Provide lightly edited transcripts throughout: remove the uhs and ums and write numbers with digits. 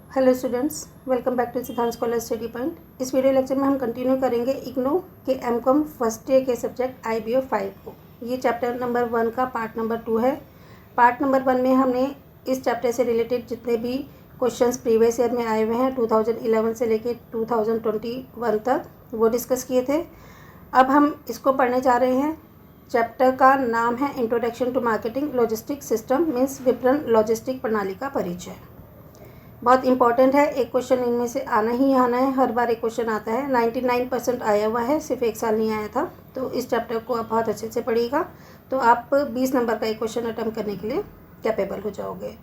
Hello students, welcome back to Siddhant scholar study point. इस video lecture में हम continue करेंगे इग्नू के एमकॉम फर्स्ट ईयर के सब्जेक्ट IBO 5 को। ये चैप्टर नंबर 1 का पार्ट नंबर 2 है। पार्ट नंबर 1 में हमने इस चैप्टर से रिलेटेड जितने भी क्वेश्चंस प्रीवियस ईयर में आए हुए हैं 2011 से लेकर 2021 तक वो डिस्कस किए थे। अब हम इसको पढ़ने जा रहे हैं। चैप्टर का नाम है introduction to marketing logistic system, means विपणन लॉजिस्टिक प्रणाली का परिचय। बहुत इंपॉर्टेंट है, एक क्वेश्चन इनमें से आना ही आना है। हर बार एक क्वेश्चन आता है, 99% आया हुआ है, सिर्फ एक साल नहीं आया था। तो इस चैप्टर को आप बहुत अच्छे से पढ़िएगा तो आप 20 नंबर का एक क्वेश्चन अटेम्प्ट करने के लिए कैपेबल हो जाओगे।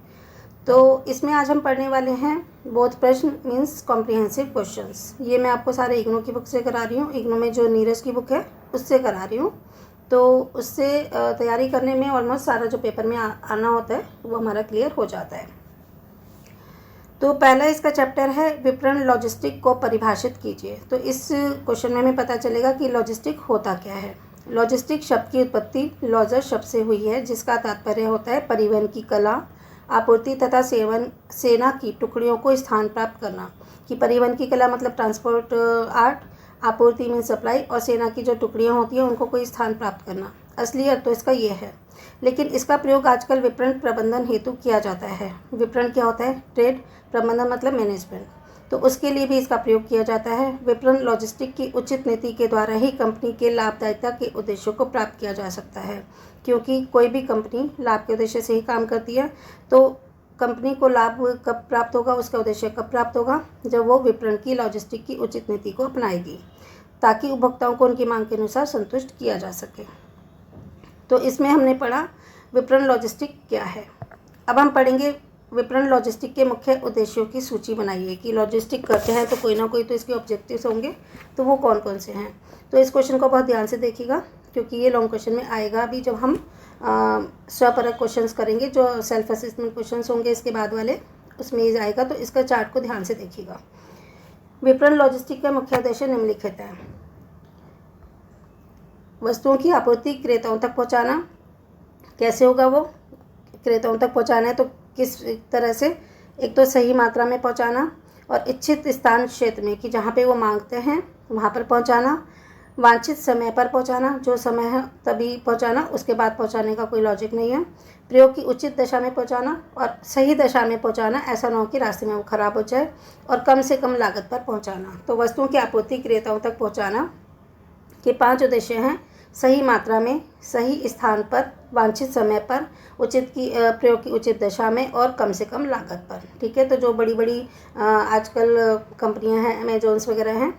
तो इसमें आज हम पढ़ने वाले हैं बोध प्रश्न, मीन्स कॉम्प्रिहेंसिव क्वेश्चंस। ये मैं आपको सारे इग्नू की बुक से करा रही हूँ। इग्नू में जो नीरज की बुक है उससे करा रही हूँ। तो उससे तैयारी करने में ऑलमोस्ट सारा जो पेपर में आना होता है वो हमारा क्लियर हो जाता है। तो पहला इसका चैप्टर है विपणन लॉजिस्टिक को परिभाषित कीजिए। तो इस क्वेश्चन में हमें पता चलेगा कि लॉजिस्टिक होता क्या है। लॉजिस्टिक शब्द की उत्पत्ति लॉजर शब्द से हुई है, जिसका तात्पर्य होता है परिवहन की कला, आपूर्ति तथा सेना की टुकड़ियों को स्थान प्राप्त करना। कि परिवहन की कला मतलब ट्रांसपोर्ट आर्ट, आपूर्ति में सप्लाई, और सेना की जो टुकड़ियाँ होती हैं उनको कोई स्थान प्राप्त करना। असली अर्थ तो इसका ये है, लेकिन इसका प्रयोग आजकल विपणन प्रबंधन हेतु किया जाता है। विपणन क्या होता है? ट्रेड, प्रबंधन मतलब मैनेजमेंट। तो उसके लिए भी इसका प्रयोग किया जाता है। विपणन लॉजिस्टिक की उचित नीति के द्वारा ही कंपनी के लाभदायिता के उद्देश्यों को प्राप्त किया जा सकता है, क्योंकि कोई भी कंपनी लाभ के उद्देश्य से ही काम करती है। तो कंपनी को लाभ कब प्राप्त होगा, उसका उद्देश्य कब प्राप्त होगा? जब वो विपणन की लॉजिस्टिक की उचित नीति को अपनाएगी, ताकि उपभोक्ताओं को उनकी मांग के अनुसार संतुष्ट किया जा सके। तो इसमें हमने पढ़ा विपणन लॉजिस्टिक क्या है। अब हम पढ़ेंगे विपणन लॉजिस्टिक के मुख्य उद्देश्यों की सूची बनाइए। कि लॉजिस्टिक करते हैं तो कोई ना कोई तो इसके ऑब्जेक्टिव्स होंगे, तो वो कौन कौन से हैं। तो इस क्वेश्चन को बहुत ध्यान से देखिएगा, क्योंकि ये लॉन्ग क्वेश्चन में आएगा भी जब हम स्वपरक क्वेश्चंस करेंगे, जो सेल्फ असेसमेंट क्वेश्चंस होंगे इसके बाद वाले, उसमें ये आएगा। तो इसका चार्ट को ध्यान से देखिएगा। विपणन लॉजिस्टिक का मुख्य उद्देश्य निम्नलिखित है। वस्तुओं की आपूर्ति क्रेताओं तक पहुँचाना। कैसे होगा वो? क्रेताओं तक पहुँचाना है तो किस तरह से? एक तो सही मात्रा में पहुँचाना, और इच्छित स्थान क्षेत्र में कि जहाँ पे वो मांगते हैं वहाँ पर पहुँचाना। वांछित समय पर पहुँचाना, जो समय है तभी पहुँचाना, उसके बाद पहुँचाने का कोई लॉजिक नहीं है। प्रयोग की उचित दशा में पहुँचाना, और सही दशा में पहुँचाना, ऐसा ना हो कि रास्ते में वो ख़राब हो जाए। और कम से कम लागत पर पहुँचाना। तो वस्तुओं की आपूर्ति क्रेताओं तक पहुँचाना के 5 उद्देश्य हैं। सही मात्रा में, सही स्थान पर, वांछित समय पर, उचित की प्रयोग की उचित दशा में, और कम से कम लागत पर। ठीक है। तो जो बड़ी बड़ी आजकल कंपनियां हैं, अमेजोन्स वगैरह हैं,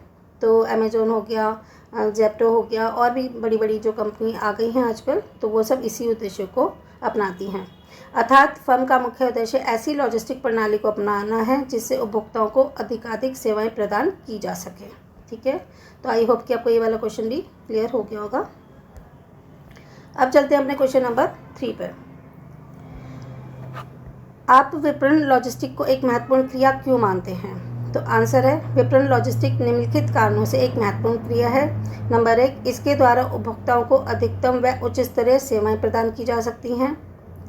तो अमेजोन हो गया, जेप्टो हो गया, और भी बड़ी बड़ी जो कंपनी आ गई हैं आजकल, तो वो सब इसी उद्देश्य को अपनाती हैं। अर्थात फर्म का मुख्य उद्देश्य ऐसी लॉजिस्टिक प्रणाली को अपनाना है जिससे उपभोक्ताओं को अधिकाधिक सेवाएं प्रदान की जा सके। ठीक है। तो आई होप कि आपको ये वाला क्वेश्चन भी क्लियर हो गया होगा। अब चलते हैं अपने क्वेश्चन नंबर 3 पर। आप विपणन लॉजिस्टिक को एक महत्वपूर्ण क्रिया क्यों मानते हैं? तो आंसर है, विपणन लॉजिस्टिक निम्नलिखित कारणों से एक महत्वपूर्ण क्रिया है। नंबर 1, इसके द्वारा उपभोक्ताओं को अधिकतम व उच्च स्तरीय सेवाएं प्रदान की जा सकती हैं।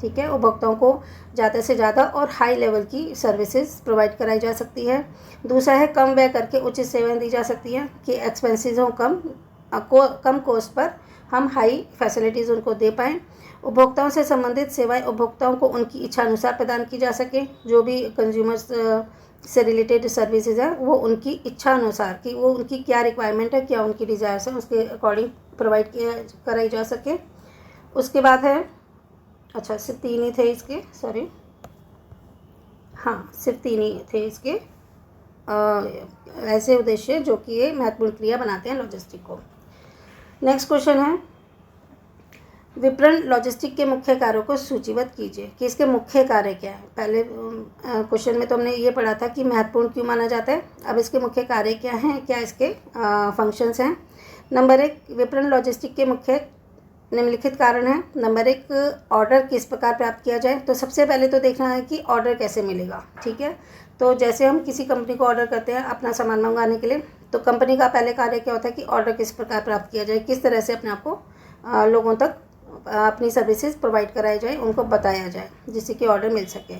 ठीक है। उपभोक्ताओं को ज़्यादा से ज़्यादा और हाई लेवल की सर्विसेज प्रोवाइड कराई जा सकती है। दूसरा है, कम व्यय करके उचित सेवाएं दी जा सकती हैं, कि एक्सपेंसेस हो कम कॉस्ट पर हम हाई फैसिलिटीज़ उनको दे पाएँ। उपभोक्ताओं से संबंधित सेवाएं उपभोक्ताओं को उनकी इच्छा अनुसार प्रदान की जा सके। जो भी कंज्यूमर्स से रिलेटेड सर्विसेज है वो उनकी इच्छा अनुसार, कि वो उनकी क्या रिक्वायरमेंट है, क्या उनकी डिज़ायर्स है, उसके अकॉर्डिंग प्रोवाइड कराई जा सके। उसके बाद है, अच्छा सिर्फ 3 ही थे इसके, सॉरी, हाँ सिर्फ 3 ही थे इसके ऐसे उद्देश्य जो कि ये महत्वपूर्ण क्रिया बनाते हैं लॉजिस्टिक को। नेक्स्ट क्वेश्चन है, विपणन लॉजिस्टिक के मुख्य कार्यों को सूचीबद्ध कीजिए। कि इसके मुख्य कार्य क्या है। पहले क्वेश्चन में तो हमने ये पढ़ा था कि महत्वपूर्ण क्यों माना जाता है। अब इसके मुख्य कार्य क्या हैं, क्या इसके फंक्शंस हैं। नंबर 1, विपणन लॉजिस्टिक के मुख्य निम्नलिखित कारण है। नंबर 1, ऑर्डर किस प्रकार प्राप्त किया जाए। तो सबसे पहले तो देखना है कि ऑर्डर कैसे मिलेगा। ठीक है। तो जैसे हम किसी कंपनी को ऑर्डर करते हैं अपना सामान मंगवाने के लिए, तो कंपनी का पहले कार्य क्या होता है कि ऑर्डर किस प्रकार प्राप्त किया जाए, किस तरह से अपने आप को लोगों तक अपनी सर्विसेज प्रोवाइड कराई जाए, उनको बताया जाए, जिससे कि ऑर्डर मिल सके।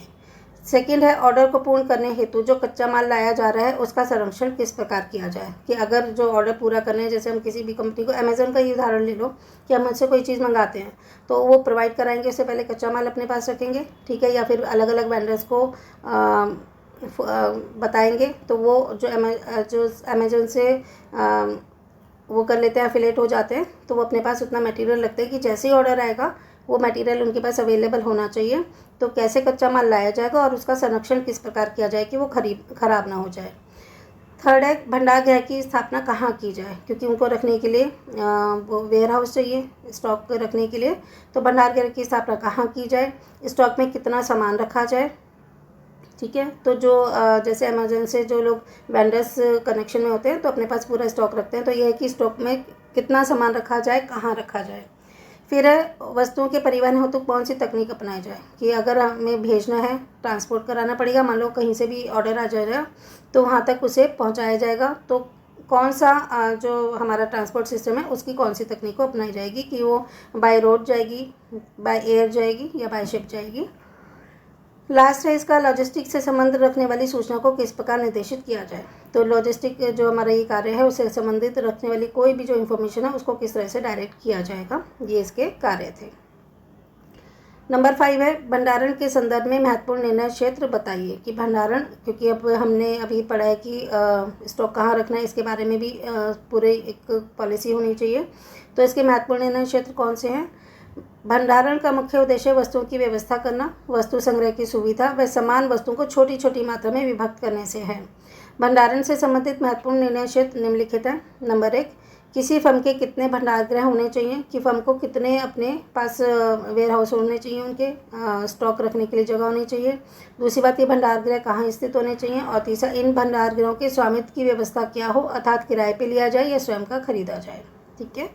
सेकंड है ऑर्डर को पूर्ण करने हेतु जो कच्चा माल लाया जा रहा है उसका संरक्षण किस प्रकार किया जाए। कि अगर जो ऑर्डर पूरा करने हैं, जैसे हम किसी भी कंपनी को, अमेज़न का ही उदाहरण ले लो कि हम मुझसे कोई चीज़ मंगाते हैं तो वो प्रोवाइड कराएंगे, उससे पहले कच्चा माल अपने पास रखेंगे, ठीक है, या फिर अलग अलग वेंडर्स को बताएंगे, तो वो जो अमेज़न से वो कर लेते हैं, एफिलेट हो जाते हैं, तो वो अपने पास उतना मटेरियल रखते हैं कि जैसे ही ऑर्डर आएगा वो मटेरियल उनके पास अवेलेबल होना चाहिए। तो कैसे कच्चा माल लाया जाएगा और उसका संरक्षण किस प्रकार किया जाए कि वो खराब ना हो जाए। थर्ड है भंडार गृह की स्थापना कहाँ की जाए, क्योंकि उनको रखने के लिए वो वेयर हाउस चाहिए स्टॉक रखने के लिए। तो भंडार गृह की स्थापना कहाँ की जाए, स्टॉक में कितना सामान रखा जाए, ठीक है। तो जो जैसे अमेज़न से जो लोग वेंडर्स कनेक्शन में होते हैं तो अपने पास पूरा स्टॉक रखते हैं, तो यह है कि स्टॉक में कितना सामान रखा जाए, कहाँ रखा जाए। फिर है वस्तुओं के परिवहन हेतु कौन सी तकनीक अपनाई जाए, कि अगर हमें भेजना है, ट्रांसपोर्ट कराना पड़ेगा, मान लो कहीं से भी ऑर्डर आ जाएगा तो वहाँ तक उसे पहुँचाया जाएगा, तो कौन सा जो हमारा ट्रांसपोर्ट सिस्टम है उसकी कौन सी तकनीक को अपनाई जाएगी, कि वो बाय रोड जाएगी, बाय एयर जाएगी या बाय शिप जाएगी। लास्ट है इसका लॉजिस्टिक से संबंध रखने वाली सूचना को किस प्रकार निर्देशित किया जाए। तो लॉजिस्टिक जो हमारा ये कार्य है उससे संबंधित रखने वाली कोई भी जो इन्फॉर्मेशन है उसको किस तरह से डायरेक्ट किया जाएगा, ये इसके कार्य थे। नंबर 5 है भंडारण के संदर्भ में महत्वपूर्ण निर्णय क्षेत्र बताइए। कि भंडारण, क्योंकि अब हमने अभी पढ़ा है कि स्टॉक कहाँ रखना है, इसके बारे में भी पूरे एक पॉलिसी होनी चाहिए। तो इसके महत्वपूर्ण निर्णय क्षेत्र कौन से हैं। भंडारण का मुख्य उद्देश्य वस्तुओं की व्यवस्था करना, वस्तु संग्रह की सुविधा व समान वस्तुओं को छोटी छोटी मात्रा में विभक्त करने से है। भंडारण से संबंधित महत्वपूर्ण निर्णय क्षेत्र निम्नलिखित है। नंबर 1, किसी फर्म के कितने भंडार गृह होने चाहिए, कि फर्म को कितने अपने पास वेयर हाउस होने चाहिए, उनके स्टॉक रखने के लिए जगह होनी चाहिए। दूसरी बात, ये भंडार गृह कहाँ स्थित होने चाहिए। और तीसरा, इन भंडार गृहों के स्वामित्व की व्यवस्था क्या हो, अर्थात किराए पर लिया जाए या स्वयं का खरीदा जाए, ठीक है।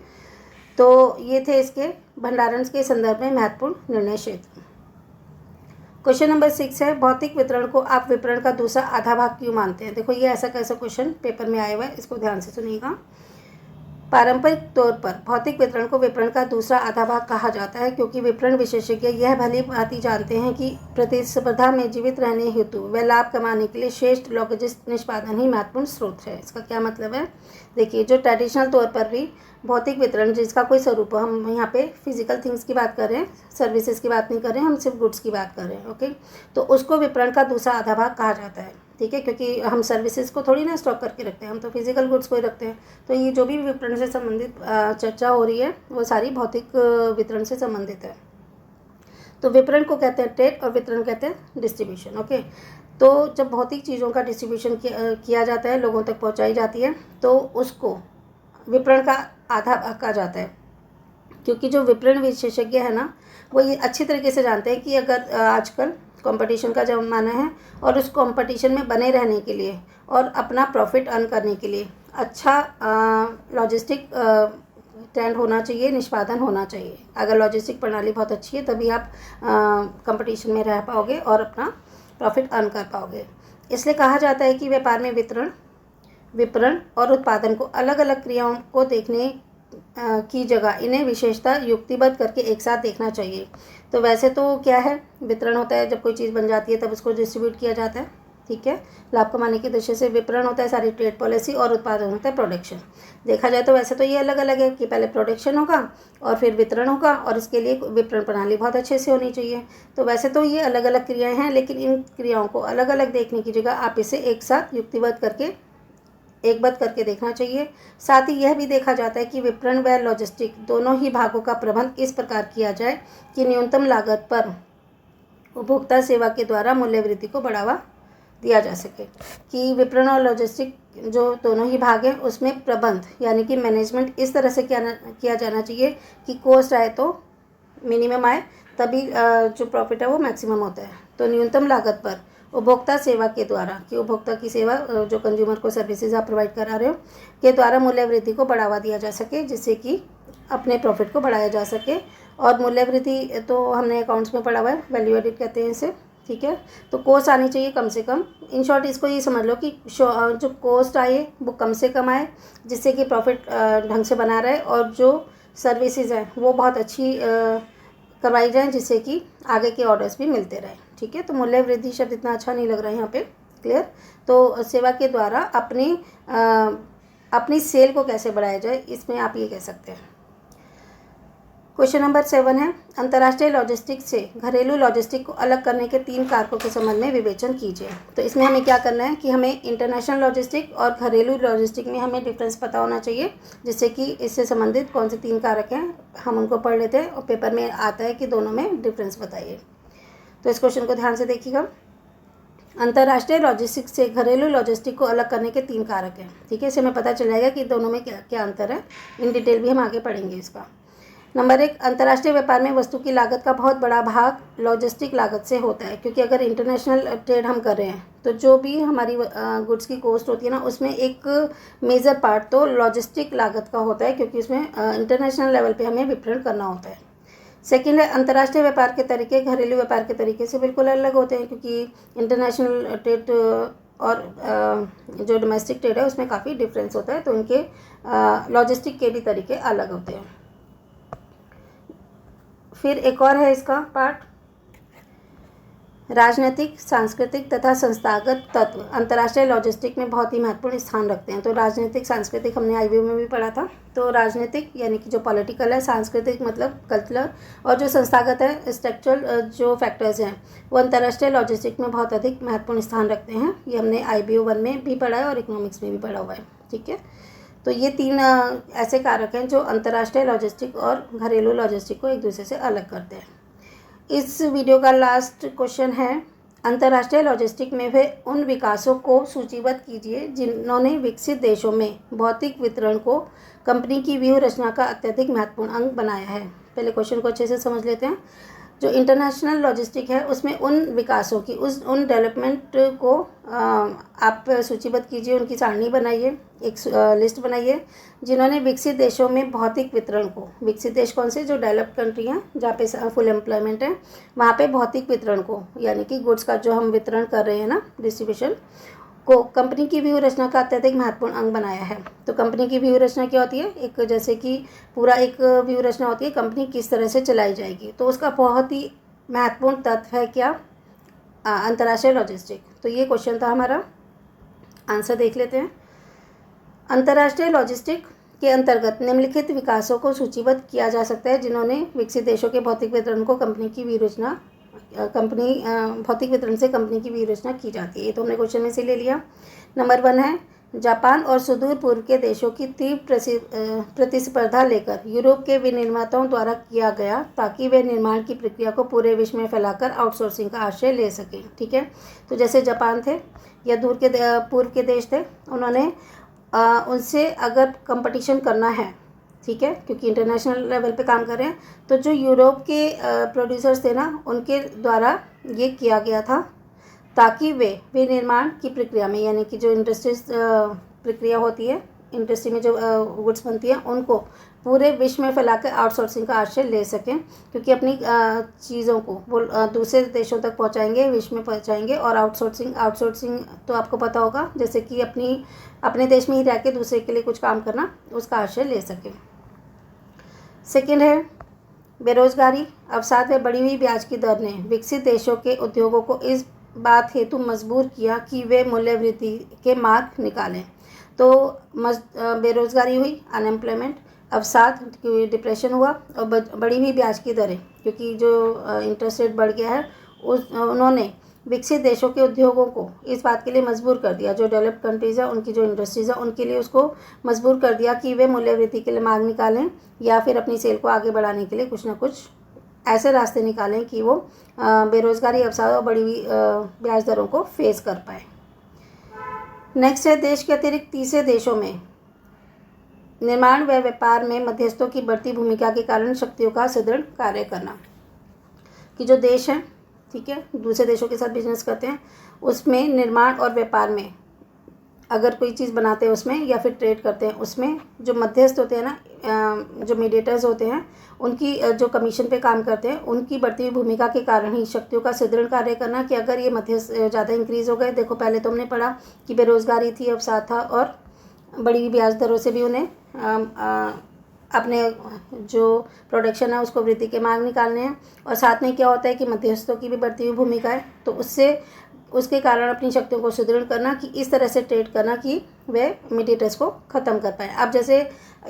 तो ये थे इसके भंडारण के संदर्भ में महत्वपूर्ण निर्णय क्षेत्र। क्वेश्चन नंबर 6 है भौतिक वितरण को आप विपणन का दूसरा आधा भाग क्यों मानते हैं। देखो ये ऐसा कैसा क्वेश्चन पेपर में आया हुआ है, इसको ध्यान से सुनिएगा। पारंपरिक तौर पर भौतिक वितरण को विपणन का दूसरा आधा भाग कहा जाता है, क्योंकि विपणन विशेषज्ञ यह भली भांति जानते हैं कि प्रतिस्पर्धा में जीवित रहने हेतु व लाभ कमाने के लिए श्रेष्ठ लॉजिस्टिक निष्पादन ही महत्वपूर्ण स्रोत है। इसका क्या मतलब है, देखिए जो ट्रेडिशनल तौर पर भी भौतिक वितरण जिसका कोई स्वरूप, हम यहाँ पे फिजिकल थिंग्स की बात कर रहे हैं, सर्विसेज की बात नहीं कर रहे हैं, हम सिर्फ गुड्स की बात कर रहे हैं, ओके। तो उसको विपणन का दूसरा आधा भाग कहा जाता है, ठीक है, क्योंकि हम सर्विसेज को थोड़ी ना स्टॉक करके रखते हैं, हम तो फिजिकल गुड्स को ही रखते हैं। तो ये जो भी विपणन से संबंधित चर्चा हो रही है वो सारी भौतिक वितरण से संबंधित है। तो विपणन को कहते हैं ट्रेड और वितरण कहते हैं डिस्ट्रीब्यूशन, ओके। तो जब भौतिक चीज़ों का डिस्ट्रीब्यूशन किया जाता है, लोगों तक पहुँचाई जाती है, तो उसको विपणन का आधा भाग कहा जाता है। क्योंकि जो विपणन विशेषज्ञ है ना, वो ये अच्छी तरीके से जानते हैं कि अगर आजकल कंपटीशन का ज़माना है और उस कंपटीशन में बने रहने के लिए और अपना प्रॉफिट अर्न करने के लिए अच्छा लॉजिस्टिक ट्रेंड होना चाहिए, निष्पादन होना चाहिए। अगर लॉजिस्टिक प्रणाली बहुत अच्छी है तभी आप कंपटीशन में रह पाओगे और अपना प्रॉफिट अर्न कर पाओगे। इसलिए कहा जाता है कि व्यापार में विपणन और उत्पादन को अलग अलग क्रियाओं को देखने की जगह इन्हें विशेषता युक्तिबद्ध करके एक साथ देखना चाहिए। तो वैसे तो क्या है, वितरण होता है जब कोई चीज़ बन जाती है तब उसको डिस्ट्रीब्यूट किया जाता है, ठीक है, लाभ कमाने के दृष्टि से। विपणन होता है सारी ट्रेड पॉलिसी और उत्पादन होता है प्रोडक्शन। देखा जाए तो वैसे तो ये अलग अलग है कि पहले प्रोडक्शन होगा और फिर वितरण होगा, और इसके लिए विपणन प्रणाली बहुत अच्छे से होनी चाहिए। तो वैसे तो ये अलग अलग क्रियाएँ हैं, लेकिन इन क्रियाओं को अलग अलग देखने की जगह आप इसे एक साथ युक्तिबद्ध करके एकबद्ध करके देखना चाहिए। साथ ही यह भी देखा जाता है कि विपणन व लॉजिस्टिक दोनों ही भागों का प्रबंध किस प्रकार किया जाए कि न्यूनतम लागत पर उपभोक्ता सेवा के द्वारा मूल्य वृद्धि को बढ़ावा दिया जा सके। कि विपणन और लॉजिस्टिक जो दोनों ही भाग हैं उसमें प्रबंध यानी कि मैनेजमेंट इस तरह से किया जाना चाहिए कि कॉस्ट आए तो मिनिमम आए, तभी जो प्रॉफिट है वो मैक्सिमम होता है। तो न्यूनतम लागत पर उपभोक्ता सेवा के द्वारा, कि उपभोक्ता की सेवा जो कंज्यूमर को सर्विसेज आप प्रोवाइड करा रहे हो के द्वारा मूल्य वृद्धि को बढ़ावा दिया जा सके, जिससे कि अपने प्रॉफिट को बढ़ाया जा सके। और मूल्य वृद्धि तो हमने अकाउंट्स में पढ़ा हुआ है, वैल्यू एडिड कहते हैं इसे, ठीक है। तो कॉस्ट आनी चाहिए कम से कम। इन शॉर्ट इसको ये समझ लो कि जो कॉस्ट आए वो कम से कम आए, जिससे कि प्रॉफिट ढंग से बना रहे, और जो सर्विसेज हैं वो बहुत अच्छी करवाई जाए, जिससे कि आगे के ऑर्डर्स भी मिलते रहे। ठीक है। तो मूल्य वृद्धि शब्द इतना अच्छा नहीं लग रहा है यहाँ पे, क्लियर। तो सेवा के द्वारा अपनी सेल को कैसे बढ़ाया जाए, इसमें आप ये कह सकते हैं। क्वेश्चन नंबर 7 है, अंतर्राष्ट्रीय लॉजिस्टिक्स से घरेलू लॉजिस्टिक को अलग करने के 3 कारकों के संबंध में विवेचन कीजिए। तो इसमें हमें क्या करना है कि हमें इंटरनेशनल लॉजिस्टिक और घरेलू लॉजिस्टिक में हमें डिफरेंस पता होना चाहिए, जिससे कि इससे संबंधित कौन से 3 कारक हैं हम उनको पढ़ लेते हैं और पेपर में आता है कि दोनों में डिफरेंस बताइए। तो इस क्वेश्चन को ध्यान से देखिएगा। अंतर्राष्ट्रीय लॉजिस्टिक से घरेलू लॉजिस्टिक को अलग करने के 3 कारक हैं, ठीक है। इससे हमें पता चल जाएगा कि दोनों में क्या क्या अंतर है। इन डिटेल भी हम आगे पढ़ेंगे इसका। नंबर 1, अंतर्राष्ट्रीय व्यापार में वस्तु की लागत का बहुत बड़ा भाग लॉजिस्टिक लागत से होता है, क्योंकि अगर इंटरनेशनल ट्रेड हम कर रहे हैं तो जो भी हमारी गुड्स की कॉस्ट होती है ना, उसमें एक मेजर पार्ट तो लॉजिस्टिक लागत का होता है, क्योंकि उसमें इंटरनेशनल लेवल पे हमें वितरण करना होता है। सेकेंड है, अंतर्राष्ट्रीय व्यापार के तरीके घरेलू व्यापार के तरीके से बिल्कुल अलग होते हैं, क्योंकि इंटरनेशनल ट्रेड और जो डोमेस्टिक ट्रेड है उसमें काफ़ी डिफरेंस होता है, तो उनके लॉजिस्टिक के भी तरीके अलग होते हैं। फिर एक और है इसका पार्ट, राजनीतिक, सांस्कृतिक तथा संस्थागत तत्व अंतर्राष्ट्रीय लॉजिस्टिक में बहुत ही महत्वपूर्ण स्थान रखते हैं। तो राजनीतिक सांस्कृतिक हमने आईवीओ में भी पढ़ा था। तो राजनीतिक यानी कि जो पॉलिटिकल है, सांस्कृतिक मतलब कल्चरल, और जो संस्थागत है स्ट्रक्चरल जो फैक्टर्स हैं वो अंतर्राष्ट्रीय लॉजिस्टिक में बहुत अधिक महत्वपूर्ण स्थान रखते हैं। ये हमने आईवीओ 1 में भी पढ़ा है और इकोनॉमिक्स में भी पढ़ा हुआ है, ठीक है। तो ये 3 ऐसे कारक हैं जो अंतर्राष्ट्रीय लॉजिस्टिक और घरेलू लॉजिस्टिक को एक दूसरे से अलग करते हैं। इस वीडियो का लास्ट क्वेश्चन है, अंतर्राष्ट्रीय लॉजिस्टिक में हुए उन विकासों को सूचीबद्ध कीजिए जिन्होंने विकसित देशों में भौतिक वितरण को कंपनी की व्यूह रचना का अत्यधिक महत्वपूर्ण अंग बनाया है। पहले क्वेश्चन को अच्छे से समझ लेते हैं। जो इंटरनेशनल लॉजिस्टिक है उसमें उन विकासों की उन डेवलपमेंट को आप सूचीबद्ध कीजिए, उनकी सारणी बनाइए, एक लिस्ट बनाइए जिन्होंने विकसित देशों में भौतिक वितरण को, विकसित देश कौन से, जो डेवलप्ड कंट्री हैं जहाँ पे फुल एम्प्लॉयमेंट है, वहाँ पे भौतिक वितरण को यानी कि गुड्स का जो हम वितरण कर रहे हैं ना, डिस्ट्रीब्यूशन को कंपनी की व्यूह रचना का अत्यधिक महत्वपूर्ण अंग बनाया है। तो कंपनी की व्यूह रचना क्या होती है, एक जैसे कि पूरा एक व्यूह रचना होती है कंपनी किस तरह से चलाई जाएगी, तो उसका बहुत ही महत्वपूर्ण तत्व है क्या, अंतर्राष्ट्रीय लॉजिस्टिक। तो ये क्वेश्चन था हमारा, आंसर देख लेते हैं। अंतर्राष्ट्रीय लॉजिस्टिक के अंतर्गत निम्नलिखित विकासों को सूचीबद्ध किया जा सकता है जिन्होंने विकसित देशों के भौतिक वितरण को भौतिक वितरण से कंपनी की व्यूह रचना की जाती है। ये तो हमने क्वेश्चन में से ले लिया। नंबर 1 है, जापान और सुदूर पूर्व के देशों की तीव्र प्रतिस्पर्धा लेकर यूरोप के विनिर्माताओं द्वारा किया गया, ताकि वे निर्माण की प्रक्रिया को पूरे विश्व में फैलाकर आउटसोर्सिंग का आश्रय ले सकें, ठीक है। तो जैसे जापान थे या पूर्व के देश थे, उन्होंने उनसे अगर कंपटीशन करना है, ठीक है, क्योंकि इंटरनेशनल लेवल पे काम कर रहे हैं, तो जो यूरोप के प्रोड्यूसर्स थे ना, उनके द्वारा ये किया गया था ताकि वे विनिर्माण की प्रक्रिया में, यानी कि जो इंडस्ट्रीज प्रक्रिया होती है, इंडस्ट्री में जो गुड्स बनती हैं, उनको पूरे विश्व में फैलाकर आउटसोर्सिंग का आश्रय ले सकें, क्योंकि अपनी चीज़ों को वो दूसरे देशों तक पहुंचाएंगे, विश्व में पहुंचाएंगे। और आउटसोर्सिंग तो आपको पता होगा, जैसे कि अपने देश में ही रह के दूसरे के लिए कुछ काम करना, उसका आश्रय ले सकें। सेकेंड है, बेरोजगारी, अवसाद व बढ़ी हुई ब्याज की दर ने विकसित देशों के उद्योगों को इस बात हेतु मजबूर किया कि वे मूल्य वृद्धि के मार्ग निकालें। तो बेरोजगारी हुई, अनएम्प्लॉयमेंट, अवसाद, डिप्रेशन हुआ, और बढ़ी हुई ब्याज की दरें, क्योंकि जो इंटरेस्ट रेट बढ़ गया है, उन्होंने विकसित देशों के उद्योगों को इस बात के लिए मजबूर कर दिया, जो डेवलप्ड कंट्रीज़ है उनकी जो इंडस्ट्रीज़ है उनके लिए उसको मजबूर कर दिया कि वे मूल्य वृद्धि के लिए मार्ग निकालें, या फिर अपनी सेल को आगे बढ़ाने के लिए कुछ ना कुछ ऐसे रास्ते निकालें कि वो बेरोजगारी, अवसाद और बढ़ी हुई ब्याज दरों को फेस कर पाए। नेक्स्ट है, देश के अतिरिक्त तीसरे देशों में निर्माण व व्यापार में मध्यस्थों की बढ़ती भूमिका के कारण शक्तियों का सुदृढ़ कार्य करना। कि जो देश हैं, ठीक है, दूसरे देशों के साथ बिजनेस करते हैं, उसमें निर्माण और व्यापार में अगर कोई चीज़ बनाते हैं उसमें, या फिर ट्रेड करते हैं उसमें, जो मध्यस्थ होते हैं ना, जो मीडिएटर्स होते हैं, उनकी जो कमीशन पे काम करते हैं, उनकी बढ़ती हुई भूमिका के कारण ही शक्तियों का सुदृढ़ कार्य करना। कि अगर ये मध्यस्थ ज़्यादा इंक्रीज़ हो गए, देखो पहले तो हमने पढ़ा कि बेरोज़गारी थी, अवसाद था, और बढ़ी हुई ब्याज दरों से भी उन्हें अपने जो प्रोडक्शन है उसको वृद्धि के मार्ग निकालने हैं। और साथ में क्या होता है कि मध्यस्थों की भी बढ़ती हुई भूमिका है, तो उसके कारण अपनी शक्तियों को सुदृढ़ करना, कि इस तरह से ट्रेड करना कि वे मीडिएटर्स को ख़त्म कर पाएँ। अब जैसे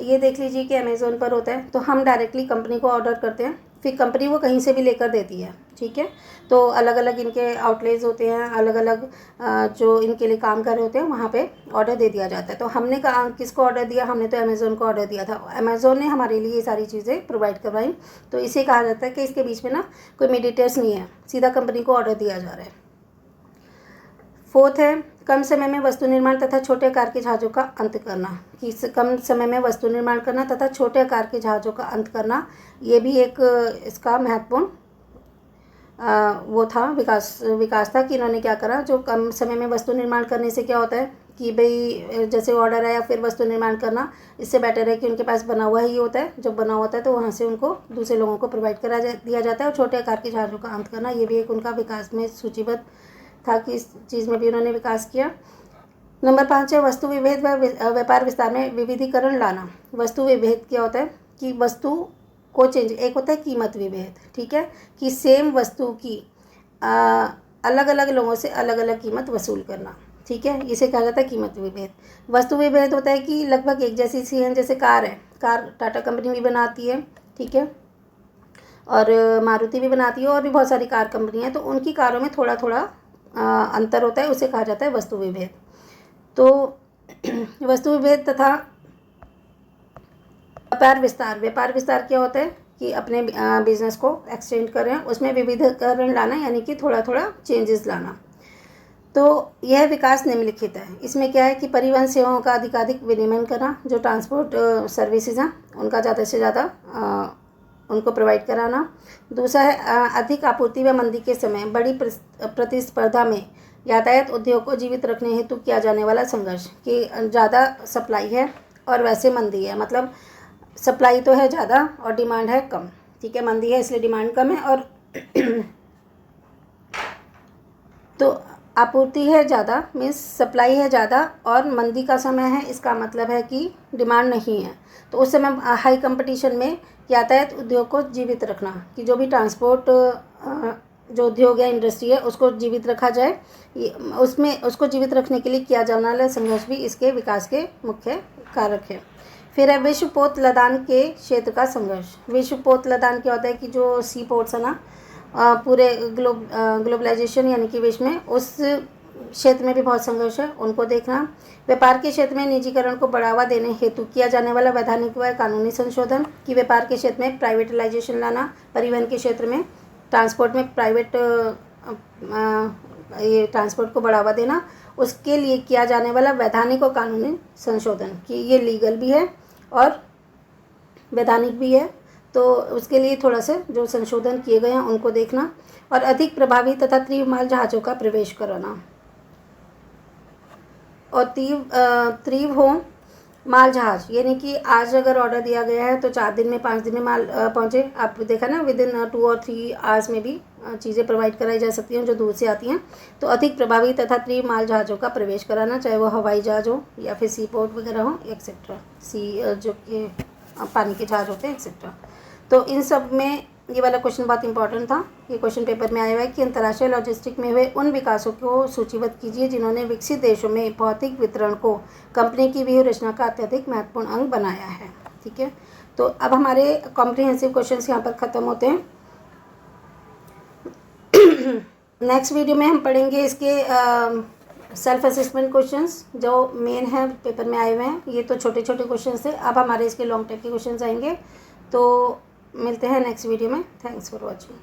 ये देख लीजिए कि अमेज़ोन पर होता है, तो हम डायरेक्टली कंपनी को ऑर्डर करते हैं, फिर कंपनी वो कहीं से भी लेकर देती है, ठीक है। तो अलग अलग इनके आउटलेट्स होते हैं, अलग अलग जो इनके लिए काम कर रहे होते हैं, वहाँ पे ऑर्डर दे दिया जाता है। तो हमने किसको ऑर्डर दिया? हमने तो अमेज़ोन को ऑर्डर दिया था। अमेज़ोन ने हमारे लिए ये सारी चीज़ें प्रोवाइड करवाई। तो इसे कहा जाता है कि इसके बीच में ना कोई मीडिएटर्स नहीं है, सीधा कंपनी को ऑर्डर दिया जा रहा है। फोर्थ है कम समय में वस्तु निर्माण तथा छोटे आकार के जहाज़ों का अंत करना, कि कम समय में वस्तु निर्माण करना तथा छोटे आकार के जहाज़ों का अंत करना, ये भी एक इसका महत्वपूर्ण वो था विकास था कि इन्होंने क्या करा। जो कम समय में वस्तु निर्माण करने से क्या होता है कि भाई जैसे ऑर्डर आया फिर वस्तु निर्माण करना, इससे बेटर है कि उनके पास बना हुआ ही होता है। जब बना होता है तो वहाँ से उनको दूसरे लोगों को प्रोवाइड दिया जाता है। और छोटे आकार के जहाज़ों का अंत करना, ये भी एक उनका विकास में सूचीबद्ध था कि इस चीज़ में भी उन्होंने विकास किया। नंबर 5 है वस्तु विभेद व व्यापार विस्तार में विविधीकरण लाना। वस्तु विभेद क्या होता है कि वस्तु को चेंज, एक होता है कीमत विभेद, ठीक है, कि सेम वस्तु की अलग अलग लोगों से अलग अलग कीमत वसूल करना, ठीक है, इसे कहा जाता है कीमत विभेद। वस्तु विभेद होता है कि लगभग एक जैसी सी हैं, जैसे कार है, कार टाटा कंपनी भी बनाती है, ठीक है, और मारुति भी बनाती है, और भी बहुत सारी कार कंपनी है, तो उनकी कारों में थोड़ा थोड़ा अंतर होता है, उसे कहा जाता है वस्तु विभेद। तो वस्तु विभेद तथा व्यापार विस्तार क्या होता है कि अपने बिजनेस को एक्सटेंड कर रहे हैं, उसमें विविधीकरण लाना, यानी कि थोड़ा थोड़ा चेंजेस लाना। तो यह विकास निम्नलिखित है। इसमें क्या है कि परिवहन सेवाओं का अधिकाधिक विनियमन करना, जो ट्रांसपोर्ट सर्विसेज हैं उनका ज़्यादा से ज़्यादा उनको प्रोवाइड कराना। दूसरा है अधिक आपूर्ति व मंदी के समय बड़ी प्रतिस्पर्धा में यातायात उद्योग को जीवित रखने हेतु किया जाने वाला संघर्ष, कि ज़्यादा सप्लाई है और वैसे मंदी है, मतलब सप्लाई तो है ज़्यादा और डिमांड है कम, ठीक है, मंदी है इसलिए डिमांड कम है, और तो आपूर्ति है ज़्यादा मीन्स सप्लाई है ज़्यादा और मंदी का समय है, इसका मतलब है कि डिमांड नहीं है। तो उस समय हाई कंपटीशन में यातायात उद्योग को जीवित रखना, कि जो भी ट्रांसपोर्ट जो उद्योग है, इंडस्ट्री है, उसको जीवित रखा जाए, उसमें उसको जीवित रखने के लिए किया जाने वाला संघर्ष भी इसके विकास के मुख्य कारक है। फिर है विश्व पोत लदान के क्षेत्र का संघर्ष। विश्व पोत लदान क्या होता है कि जो सी पोर्ट्स है ना, पूरे ग्लोबलाइजेशन यानी कि विश्व में, उस क्षेत्र में भी बहुत संघर्ष है, उनको देखना। व्यापार के क्षेत्र में निजीकरण को बढ़ावा देने हेतु किया जाने वाला वैधानिक व कानूनी संशोधन, कि व्यापार के क्षेत्र में प्राइवेटाइजेशन लाना, परिवहन के क्षेत्र में ट्रांसपोर्ट में प्राइवेट ये ट्रांसपोर्ट को बढ़ावा देना, उसके लिए किया जाने वाला वैधानिक और कानूनी संशोधन, कि ये लीगल भी है और वैधानिक भी है, तो उसके लिए थोड़ा सा जो संशोधन किए गए हैं उनको देखना। और अधिक प्रभावी तथा तीव्र माल जहाज़ों का प्रवेश कराना, और तीव्र हो माल जहाज़, यानी कि आज अगर ऑर्डर दिया गया है तो 4 दिन में 5 दिन में माल पहुँचे। आप देखा ना, विद इन 2 और 3 आवर्स में भी चीज़ें प्रोवाइड कराई जा सकती हैं जो दूर से आती हैं। तो अधिक प्रभावी तथा तीव्र माल जहाज़ों का प्रवेश कराना, चाहे वो हवाई जहाज़ हो या फिर सी पोर्ट वगैरह हो एक्सेट्रा, जो कि पानी के जहाज़ होते हैं एक्सेट्रा। तो इन सब में ये वाला क्वेश्चन बहुत इंपॉर्टेंट था। ये क्वेश्चन पेपर में आया हुआ है कि अंतर्राष्ट्रीय लॉजिस्टिक में हुए उन विकासों को सूचीबद्ध कीजिए जिन्होंने विकसित देशों में भौतिक वितरण को कंपनी की व्यूह रचना का अत्यधिक महत्वपूर्ण अंग बनाया है, ठीक है। तो अब हमारे कॉम्प्रिहेंसिव क्वेश्चंस यहाँ पर ख़त्म होते हैं। नेक्स्ट वीडियो में हम पढ़ेंगे इसके सेल्फ असेसमेंट क्वेश्चंस जो मेन है पेपर में आए हुए हैं। ये तो छोटे छोटे क्वेश्चंस थे, अब हमारे इसके लॉन्ग टाइप के क्वेश्चंस आएंगे। तो मिलते हैं नेक्स्ट वीडियो में। Thanks for watching.